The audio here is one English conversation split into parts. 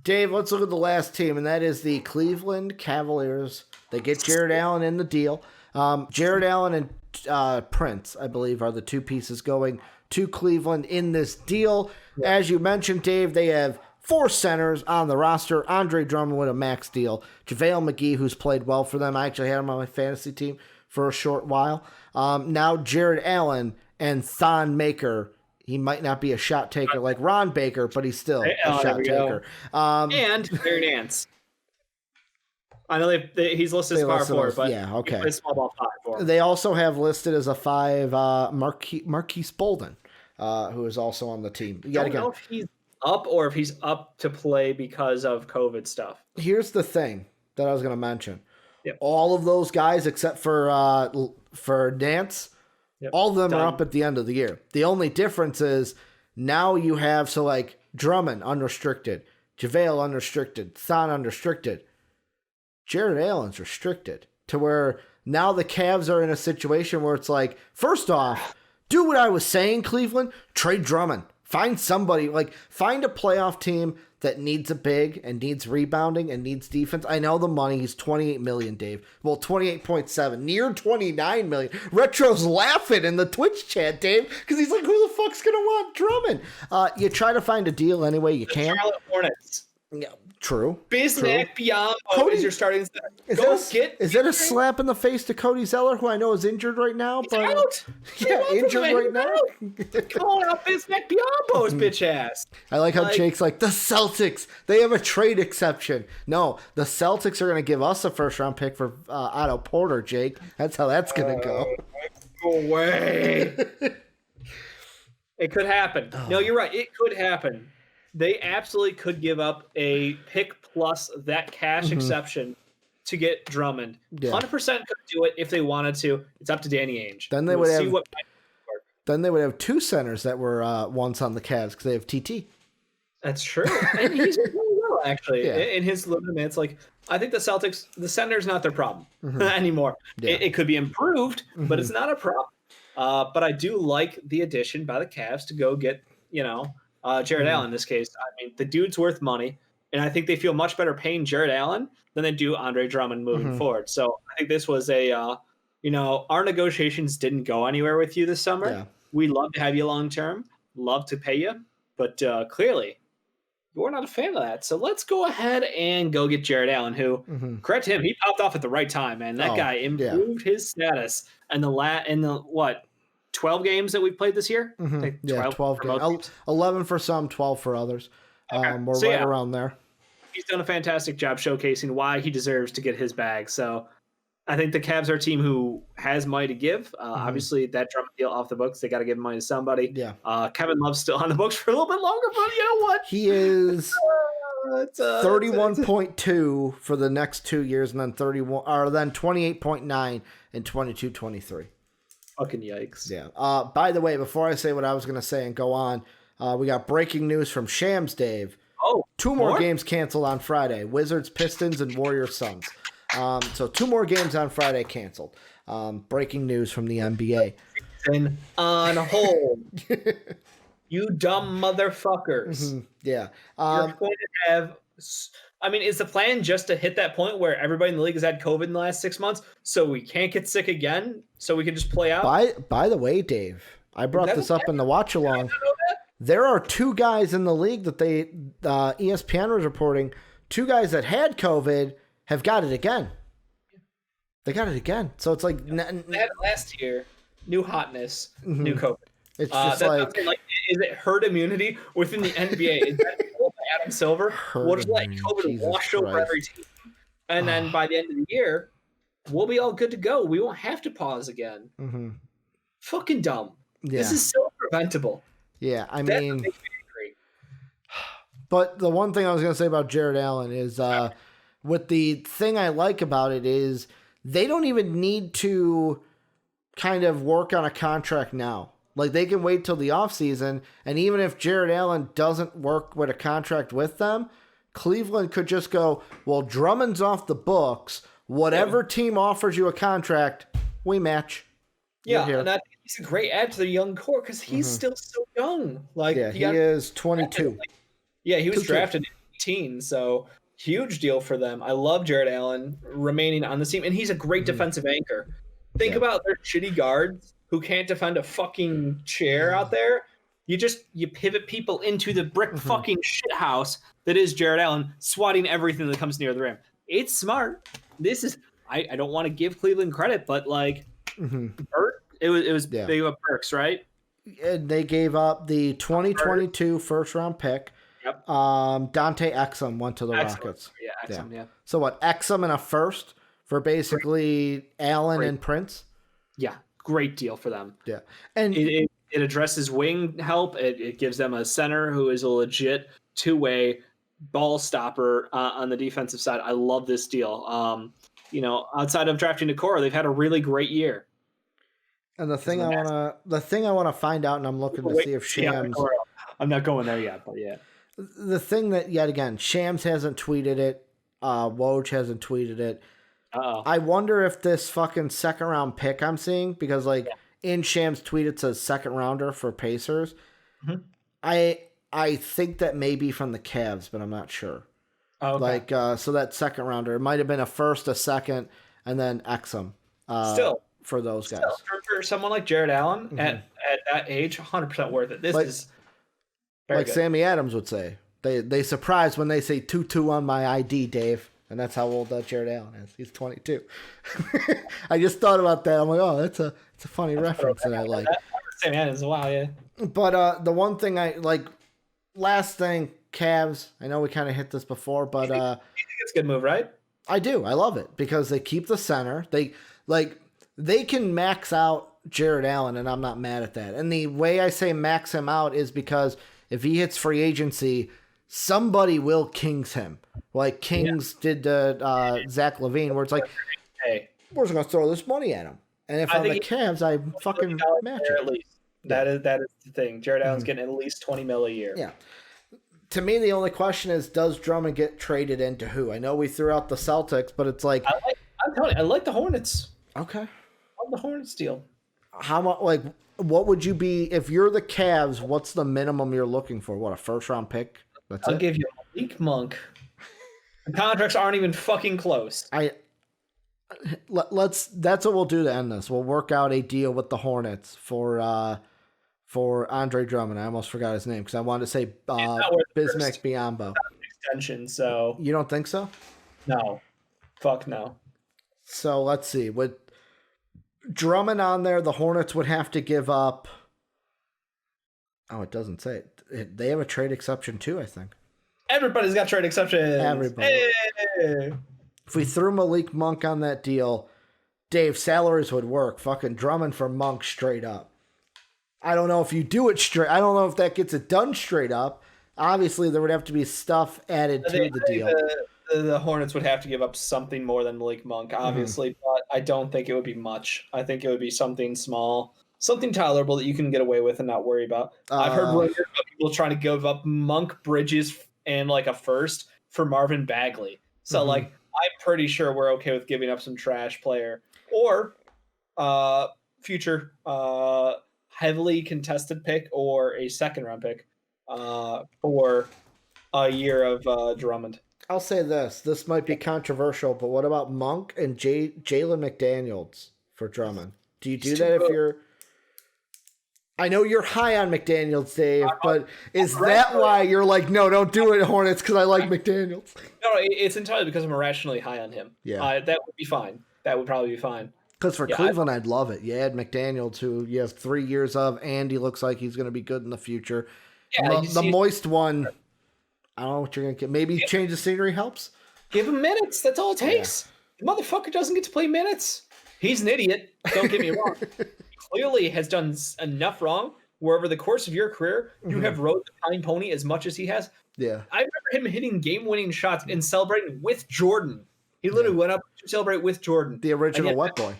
Dave, let's look at the last team, and that is the Cleveland Cavaliers. They get Jarrett Allen in the deal. Jarrett Allen and Prince, I believe, are the two pieces going to Cleveland in this deal. Yeah. As you mentioned, Dave, they have 4 centers on the roster. Andre Drummond with a max deal. JaVale McGee, who's played well for them. I actually had him on my fantasy team for a short while. Now Jarrett Allen and Thon Maker. He might not be a shot taker like Ron Baker, but he's still a shot taker. And Larry Nance. I know he's listed as power forward, but yeah, okay. He plays small ball 5 for him. They also have listed as a 5 Marquise Bolden, who is also on the team. I don't know if he's up or if he's up to play because of COVID stuff. Here's the thing that I was going to mention. Yep. All of those guys, except for Nance, all of them are up at the end of the year. The only difference is now you have, Drummond unrestricted, JaVale unrestricted, Thon unrestricted. Jarrett Allen's restricted to where now the Cavs are in a situation where it's like, first off, do what I was saying, Cleveland, trade Drummond. Find somebody, find a playoff team that needs a big and needs rebounding and needs defense. I know the money. He's $28 million, Dave. Well, 28.7, near $29 million. Retro's laughing in the Twitch chat, Dave, because he's like, who the fuck's going to want Drummond? You try to find a deal any way you can. Charlotte Hornets. Yeah, true. Bismack Biyombo is your starting center. Is that a slap in the face to Cody Zeller, who I know is injured right now? He's out. Injured right now. Calling out Bismack Biyombo's bitch ass. I like how Jake's like, the Celtics, they have a trade exception. No, the Celtics are going to give us a first-round pick for Otto Porter, Jake. That's how that's going to go. Go away. It could happen. No, you're right. It could happen. They absolutely could give up a pick plus that cash exception to get Drummond. 100% could do it if they wanted to. It's up to Danny Ainge. Then they would have 2 centers that were once on the Cavs because they have TT. That's true. And he's doing well, actually, in his limited minutes. I think the Celtics, the center's not their problem anymore. Yeah. It could be improved, but it's not a problem. But I do like the addition by the Cavs to go get, Jarrett Allen in this case. I mean, the dude's worth money, and I think they feel much better paying Jarrett Allen than they do Andre Drummond moving forward. So I think this was our negotiations didn't go anywhere with you this summer. Yeah. We love to have you long term, love to pay you, but clearly you're not a fan of that. So let's go ahead and go get Jarrett Allen, who, correct him, he popped off at the right time, man. That guy improved his status in the 12 games that we've played this year? 12 games. 11 for some, 12 for others. Okay. We're around there. He's done a fantastic job showcasing why he deserves to get his bag. So I think the Cavs are a team who has money to give. Obviously, that Drummond deal off the books, they got to give money to somebody. Yeah. Kevin Love's still on the books for a little bit longer, but you know what? He is 31.2 for the next 2 years, and then 28.9 and 22-23. Fucking yikes. Yeah. By the way, before I say what I was going to say and go on, we got breaking news from Shams, Dave. Oh, 2 more games canceled on Friday. Wizards, Pistons, and Warriors, Suns. So 2 more games on Friday canceled. Breaking news from the NBA. On hold. You dumb motherfuckers. Yeah. You're going to have... I mean, is the plan just to hit that point where everybody in the league has had COVID in the last 6 months so we can't get sick again, so we can just play out? By the way, Dave, I brought this up in the watch-along. There are 2 guys in the league that ESPN was reporting, 2 guys that had COVID have got it again. They got it again. So it's like... They had it last year. New hotness, new COVID. It's just like... Is it herd immunity within the NBA? Is that Adam Silver? We'll just let COVID wash over every team. And then by the end of the year, we'll be all good to go. We won't have to pause again. Fucking dumb. Yeah. This is so preventable. Yeah, I mean... But the one thing I was going to say about Jarrett Allen is what the thing I like about it is they don't even need to kind of work on a contract now. Like, they can wait till the offseason, and even if Jarrett Allen doesn't work with a contract with them, Cleveland could just go, well, Drummond's off the books. Whatever team offers you a contract, we match. Yeah, and I think he's a great add to the young core because he's still so young. Like, he is 22. He was drafted 18. So huge deal for them. I love Jarrett Allen remaining on the team, and he's a great defensive anchor. Think about their shitty guards who can't defend a fucking chair out there. You pivot people into the brick fucking shit house that is Jarrett Allen, swatting everything that comes near the rim. It's smart. This is I don't want to give Cleveland credit, but like it was big of perks, right? And they gave up the 2022 first round pick. Yep. Dante Exum went to the Rockets. Yeah, Exum, yeah. So what? Exum and a first for basically Allen and Prince. Yeah, great deal for them. Yeah, and it addresses wing help. It gives them a center who is a legit two-way ball stopper on the defensive side. I love this deal. Outside of drafting Decora, they've had a really great year. And the thing I want to find out, and I'm looking to see if Shams. I'm not going there yet, but yeah. The thing that yet again, Shams hasn't tweeted it. Woj hasn't tweeted it. I wonder if this fucking second round pick I'm seeing, because in Shams' tweet it says second rounder for Pacers. I think that may be from the Cavs, but I'm not sure. Okay. So that second rounder, it might have been a first, a second, and then Exum. Still for those guys. For someone like Jarrett Allen at that age, 100% worth it. This is very good. Sammy Adams would say. They surprise when they say 2-2 on my ID, Dave. And that's how old Jarrett Allen is. He's 22. I just thought about that. I'm like, oh, it's a funny reference that I like. Sammy Adams, wow, yeah. But the one thing I like, last thing, Cavs. I know we kind of hit this before, but you think it's a good move, right? I do. I love it because they keep the center. They can max out Jarrett Allen, and I'm not mad at that. And the way I say max him out is because if he hits free agency, somebody will Kings him. Like Kings did to Zach LaVine, where it's like, hey, we're just going to throw this money at him. And if I'm the Cavs, I fucking match it. At least. That is the thing. Jarrett Allen's getting at least $20 million a year. Yeah. To me, the only question is, does Drummond get traded into who? I know we threw out the Celtics, but it's like... I'm telling you, I like the Hornets. Okay. I love the Hornets deal. How much? What would you be... If you're the Cavs, what's the minimum you're looking for? What, a first-round pick? I'll give you Malik Monk. The contracts aren't even fucking close. That's what we'll do to end this. We'll work out a deal with the Hornets for Andre Drummond. I almost forgot his name because I wanted to say Bismack Biyombo. Extension, so you don't think so? No, fuck no. So let's see. With Drummond on there, the Hornets would have to give up. Oh, it doesn't say it. They have a trade exception too, I think. Everybody's got trade exceptions. Everybody. Hey! If we threw Malik Monk on that deal, Dave, salaries would work. Fucking Drummond for Monk straight up. I don't know if you do it straight. I don't know if that gets it done straight up. Obviously, there would have to be stuff added to the deal. The Hornets would have to give up something more than Malik Monk, obviously, but I don't think it would be much. I think it would be something small, something tolerable that you can get away with and not worry about. I've heard rumors about people trying to give up Monk, Bridges, and like a first for Marvin Bagley. So I'm pretty sure we're okay with giving up some trash player or future heavily contested pick or a second round pick for a year of Drummond. I'll say this. This might be controversial, but what about Monk and Jalen McDaniels for Drummond? Do you do that if you're... I know you're high on McDaniels, Dave, but is that why you're like, no, don't do it, Hornets, because I like McDaniels? No, it's entirely because I'm irrationally high on him. Yeah. That would be fine. That would probably be fine. Because for Cleveland, I'd love it. You add McDaniels, who you have 3 years of, and he looks like he's going to be good in the future. Yeah, the moist one, I don't know what you're going to get. Maybe change the scenery helps? Give him minutes. That's all it takes. Yeah. The motherfucker doesn't get to play minutes. He's an idiot. Don't get me wrong. Clearly has done enough wrong where over the course of your career, you have rode the pine pony as much as he has. Yeah. I remember him hitting game-winning shots and celebrating with Jordan. He literally went up to celebrate with Jordan. The original wet boy.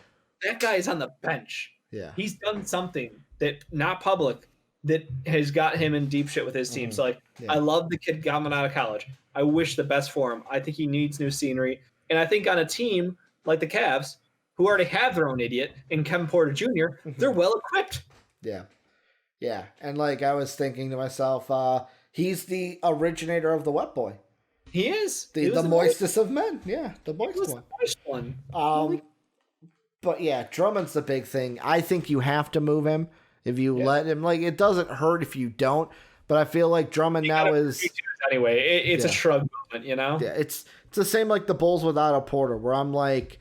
That guy is on the bench. Yeah. He's done something that not public that has got him in deep shit with his team. So I love the kid coming out of college. I wish the best for him. I think he needs new scenery. And I think on a team like the Cavs, who already have their own idiot in Kevin Porter Jr., they're well equipped. Yeah. Yeah. And I was thinking to myself, he's the originator of the wet boy. He is. The moistest of men. Yeah, the moist one. The moist one. But yeah, Drummond's the big thing. I think you have to move him if you let him. Like, it doesn't hurt if you don't. But I feel like Drummond now is anyway. It's a shrug moment, you know. Yeah, it's the same like the Bulls without a Porter, where I'm like,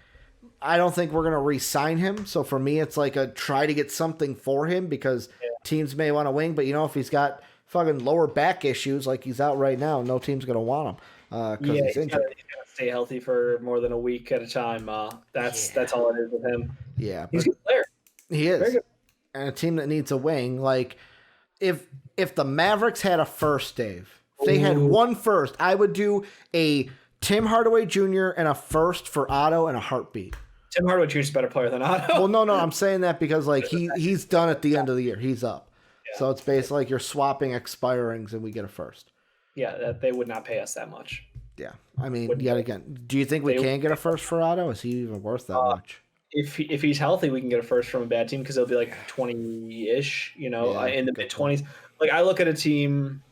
I don't think we're gonna re-sign him. So for me, it's like a try to get something for him because teams may want to wing. But if he's got fucking lower back issues like he's out right now, no team's gonna want him because he's injured. He's gotta stay healthy for more than a week at a time. That's all it is with him. Yeah, he's a good player. He is, very good. And a team that needs a wing. Like if the Mavericks had a first, Dave, if they had one first, I would do a Tim Hardaway Jr. and a first for Otto and a heartbeat. Tim Hardaway Jr. is a better player than Otto. Well, no, I'm saying that because like he's done at the end of the year. He's up. Yeah. So it's basically like you're swapping expirings and we get a first. Yeah, they would not pay us that much. Yeah. I mean, yet again, do you think we can get a first for Otto? Is he even worth that much? If he's healthy, we can get a first from a bad team because they'll be like 20-ish, in the mid-20s. Like, I look at a team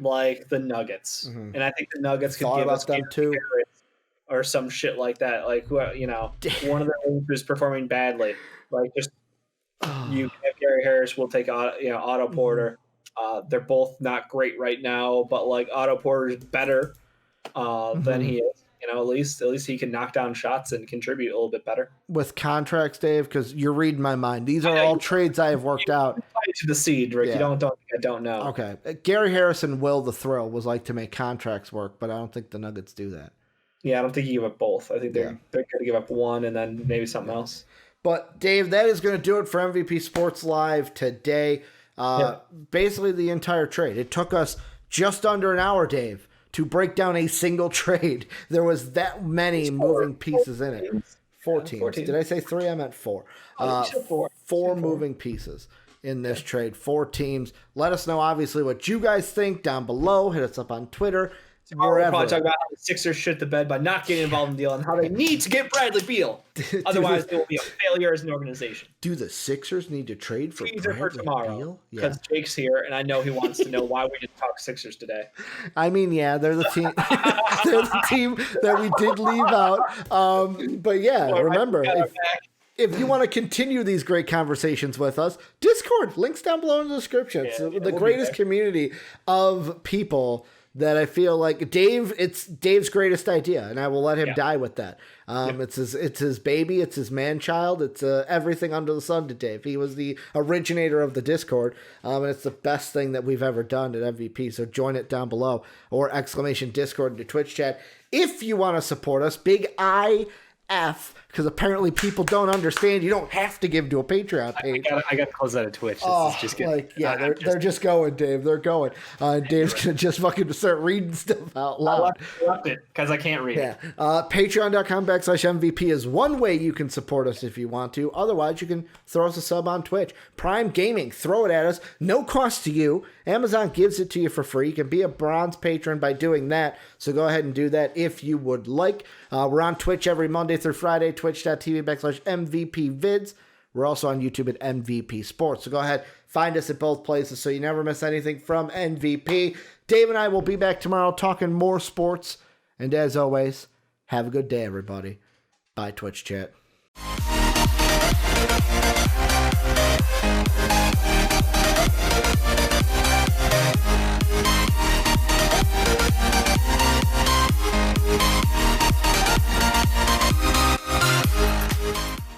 like the Nuggets, and I think the Nuggets could give us them too, or some shit like that. Like, one of them who's performing badly. Like, just you have Gary Harris, we'll take Otto Porter. They're both not great right now, but like Otto Porter is better than he is. At least he can knock down shots and contribute a little bit better. With contracts, Dave, because you're reading my mind. These are all trades I have worked out. To the seed, Rick. Yeah. I don't know. Okay. Gary Harrison will the thrill was like to make contracts work, but I don't think the Nuggets do that. Yeah, I don't think you give up both. I think they're going to give up one and then maybe something else. But, Dave, that is going to do it for MVP Sports Live today. Basically the entire trade. It took us just under an hour, Dave, to break down a single trade. There was that many moving pieces in it. 4 teams. Did I say 3? I meant 4. Four moving pieces in this trade. 4 teams. Let us know, obviously, what you guys think down below. Hit us up on Twitter. We'll probably talk about how the Sixers shit the bed by not getting involved in the deal and how they need to get Bradley Beal. Otherwise, they will be a failure as an organization. Do the Sixers need to trade for Bradley Beal? Because Jake's here, and I know he wants to know why we didn't talk Sixers today. I mean, yeah, they're the team. They're the team that we did leave out. But yeah, remember. If you want to continue these great conversations with us, Discord, links down below in the description. It's the greatest community of people that I feel like it's Dave's greatest idea, and I will let him die with that. It's his baby, it's his man-child, it's everything under the sun to Dave. He was the originator of the Discord, and it's the best thing that we've ever done at MVP, so join it down below, or !Discord in the Twitch chat. If you want to support us, big IF, because apparently people don't understand. You don't have to give to a Patreon page. I got to close that at Twitch. They're just going, Dave. They're going. Dave's gonna just fucking start reading stuff out loud. I left it because I can't read it. Patreon.com/MVP is one way you can support us if you want to. Otherwise, you can throw us a sub on Twitch. Prime Gaming, throw it at us. No cost to you. Amazon gives it to you for free. You can be a bronze patron by doing that. So go ahead and do that if you would like. We're on Twitch every Monday through Friday. Twitch.tv/MVP vids. We're also on YouTube at MVP Sports. So go ahead, find us at both places so you never miss anything from MVP. Dave and I will be back tomorrow talking more sports. And as always, have a good day, everybody. Bye, Twitch chat.